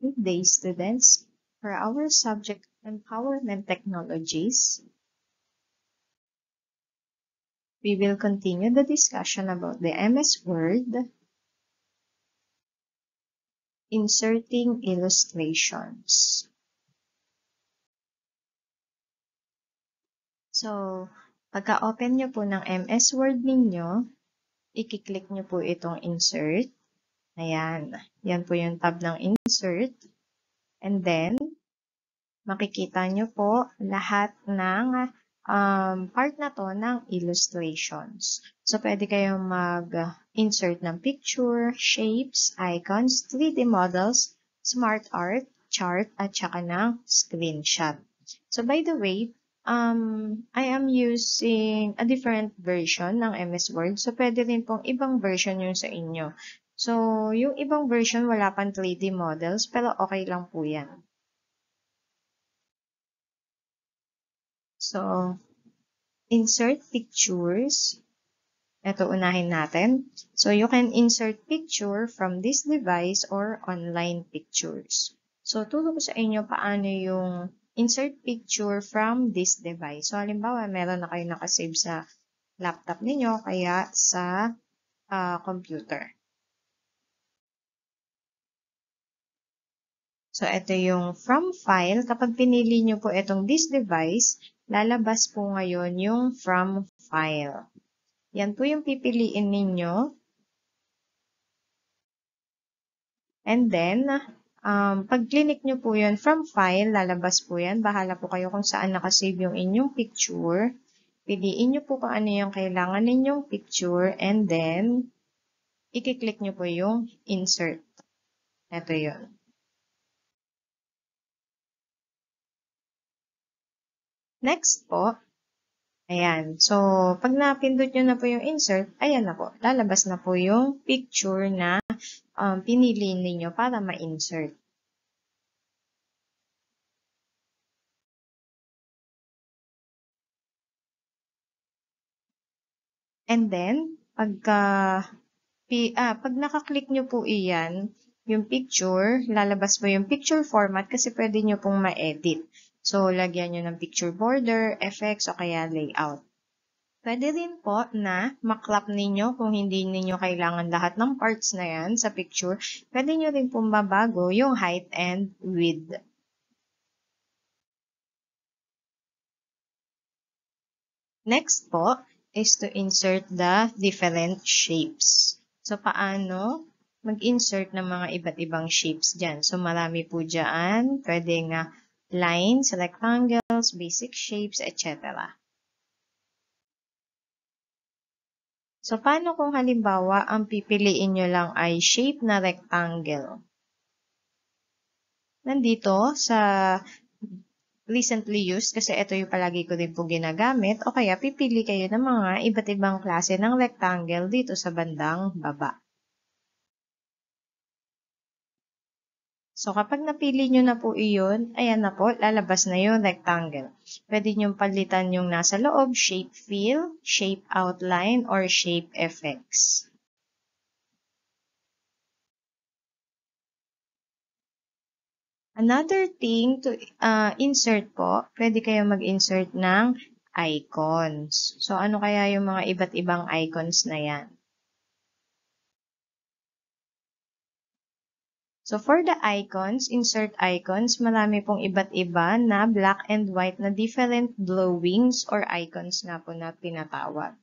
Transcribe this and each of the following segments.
Good day, students. For our subject, Empowerment Technologies, we will continue the discussion about the MS Word, inserting illustrations. So, pagka-open nyo po ng MS Word ninyo, i-click nyo po itong Insert. Ayan, yan po yung tab ng Insert. And then, makikita nyo po lahat ng part na to ng illustrations. So, pwede kayong mag-insert ng picture, shapes, icons, 3D models, smart art, chart, at saka ng screenshot. So, by the way, I am using a different version ng MS Word. So, pwede rin pong ibang version yung sa inyo. So, yung ibang version wala pang 3D models, pero okay lang po yan. So, insert pictures. Ito, unahin natin. So, you can insert picture from this device or online pictures. So, turo ko sa inyo paano yung insert picture from this device. So, halimbawa, meron na kayo nakasave sa laptop ninyo, kaya sa computer. So, ito yung from file. Kapag pinili nyo po itong this device, lalabas po ngayon yung from file. Yan po yung pipiliin ninyo. And then, pag clinic nyo po yun from file, lalabas po yan. Bahala po kayo kung saan nakasave yung inyong picture. Piliin nyo po kung ano yung kailangan ninyong picture. And then, i-click nyo po yung insert. Ito yun. Next po, ayan. So, pag napindot nyo na po yung insert, ayan na po. Lalabas na po yung picture na pinili ninyo para ma-insert. And then, pag nakaklik nyo po iyan, yung picture, lalabas po yung picture format kasi pwede nyo pong ma-edit. So, lagyan nyo ng picture border, effects, o kaya layout. Pwede rin po na makrop ninyo kung hindi ninyo kailangan lahat ng parts na yan sa picture. Pwede nyo rin pong mabago yung height and width. Next po is to insert the different shapes. So, paano mag-insert ng mga iba't ibang shapes dyan? So, marami po dyan. Pwedeng lines, rectangles, basic shapes, etc. So, paano kung halimbawa ang pipiliin nyo lang ay shape na rectangle? Nandito sa recently used, kasi ito yung palagi ko din po ginagamit, o kaya pipili kayo ng mga iba't ibang klase ng rectangle dito sa bandang baba. So, kapag napili nyo na po iyon, ayan na po, lalabas na yung rectangle. Pwede nyo palitan yung nasa loob, shape fill, shape outline, or shape effects. Another thing to insert po, pwede kayo mag-insert ng icons. So, ano kaya yung mga iba't ibang icons na yan? So, for the icons, insert icons, marami pong iba't iba na black and white na different drawings or icons nga po na pinatawag.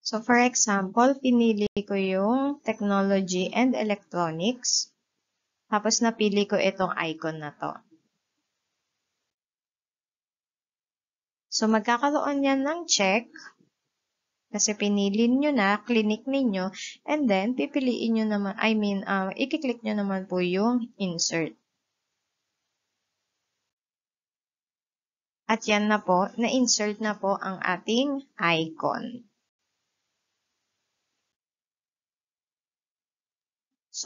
So, for example, pinili ko yung technology and electronics. Tapos, napili ko itong icon na to. So, magkakaroon yan ng check. Kasi pinili nyo na, clinic ninyo, and then, pipiliin nyo naman, i-click nyo naman po yung insert. At yan na po, na-insert na po ang ating icon.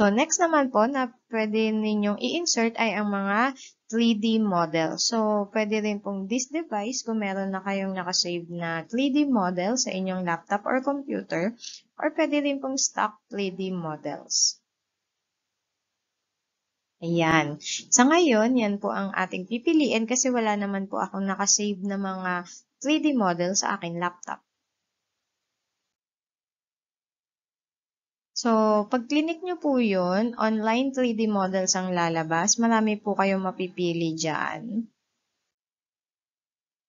So, next naman po na pwede ninyong i-insert ay ang mga 3D model. So, pwede rin pong this device kung meron na kayong nakasave na 3D model sa inyong laptop or computer, or pwede rin pong stock 3D models. Ayan. Sa ngayon, yan po ang ating pipiliin kasi wala naman po akong nakasave na mga 3D model sa aking laptop. So, pag clinic nyo po yun, online 3D models ang lalabas. Marami po kayong mapipili dyan.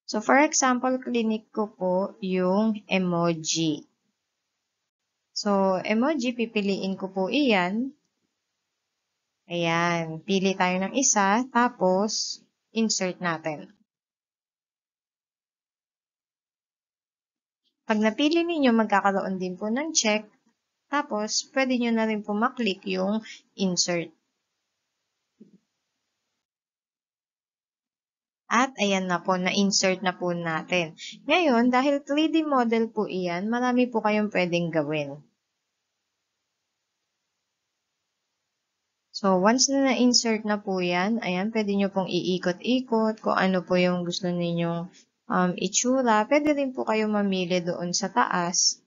So, for example, clinic ko po yung emoji. So, emoji, pipiliin ko po iyan. Ayan, pili tayo ng isa, tapos insert natin. Pag napili ninyo, magkakaroon din po ng check. Tapos, pwede nyo na rin po maklik yung insert. At ayan na po, na-insert na po natin. Ngayon, dahil 3D model po iyan, marami po kayong pwedeng gawin. So, once na na-insert na po yan, ayan, pwede nyo pong iikot-ikot kung ano po yung gusto ninyong itsura. Pwede rin po kayo mamili doon sa taas.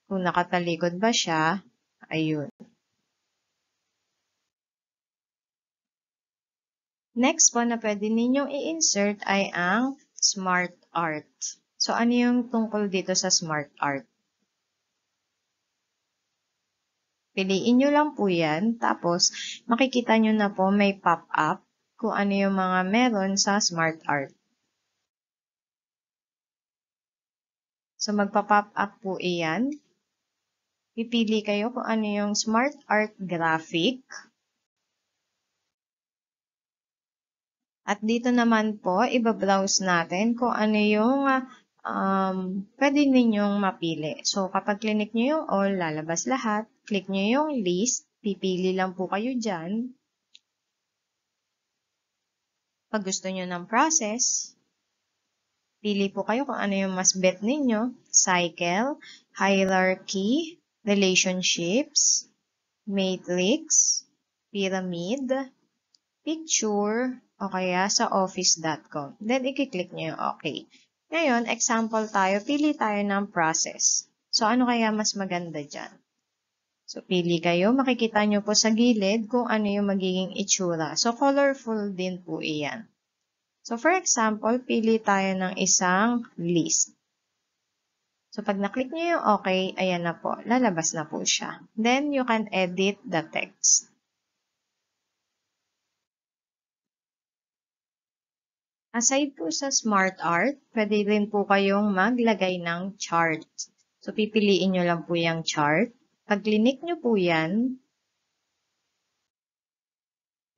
Kung nakatalikod ba siya, ayun. Next po na pwede ninyong i-insert ay ang Smart Art. So, ano yung tungkol dito sa Smart Art? Piliin nyo lang po yan, tapos makikita nyo na po may pop-up kung ano yung mga meron sa Smart Art. So, magpa-pop up po iyan. Pipili kayo kung ano yung Smart Art Graphic. At dito naman po, ibabrowse natin kung ano yung pwede ninyong mapili. So, kapag clinic nyo yung all, lalabas lahat. Click nyo yung list. Pipili lang po kayo dyan. Pag gusto nyo ng process, pili po kayo kung ano yung mas bet ninyo. Cycle, hierarchy, relationships, matrix, pyramid, picture, o kaya sa office.com. Then, i-click nyo yung okay. Ngayon, example tayo, pili tayo ng process. So, ano kaya mas maganda dyan? So, pili kayo. Makikita nyo po sa gilid kung ano yung magiging itsura. So, colorful din po iyan. So, for example, pili tayo ng isang list. So, pag na-click nyo yung okay, ayan na po. Lalabas na po siya. Then, you can edit the text. Aside po sa Smart Art, pwede rin po kayong maglagay ng chart. So, pipiliin nyo lang po yung chart. Pag clinic nyo po yan,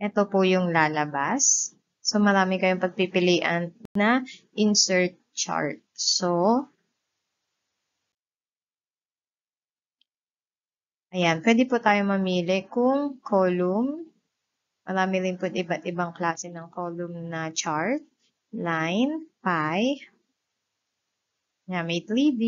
ito po yung lalabas. So, marami kayong pagpipilian na insert chart. So, ayan, pwede po tayo mamili kung column. Marami rin po iba't ibang klase ng column na chart. Line, pie. Yan, may 3D.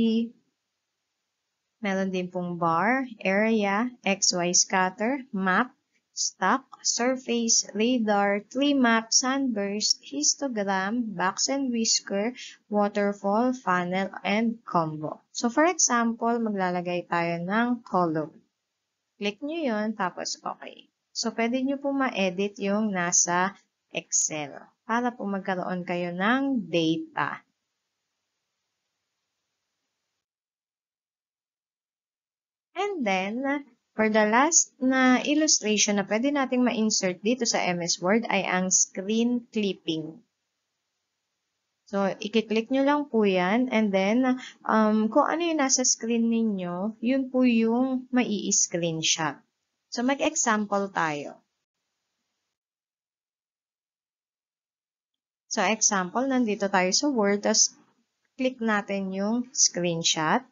Meron din pong bar, area, XY scatter, map, stock, surface, radar, tree map, sunburst, histogram, box and whisker, waterfall, funnel, and combo. So, for example, maglalagay tayo ng column. Click nyo yun, tapos okay. So, pwede nyo po ma-edit yung nasa Excel para po magkaroon kayo ng data. And then, for the last na illustration na pwede nating ma-insert dito sa MS Word ay ang screen clipping. So, i-click nyo lang po yan. And then, kung ano yung nasa screen ninyo, yun po yung mai-screenshot. So, mag-example tayo. So, example, nandito tayo sa Word. Tapos, click natin yung screenshot.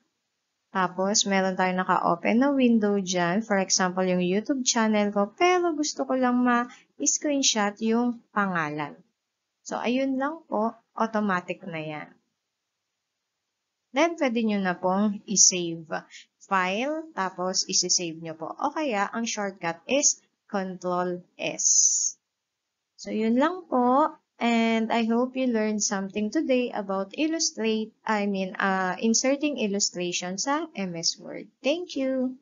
Tapos, meron tayong naka-open na window dyan. For example, yung YouTube channel ko. Pero gusto ko lang ma-screenshot yung pangalan. So, ayun lang po. Automatic na yan. Then, pwede nyo na pong i-save. file, tapos isi-save nyo po. O kaya, ang shortcut is Control S. So, yun lang po. And I hope you learned something today about inserting illustration sa MS Word. Thank you!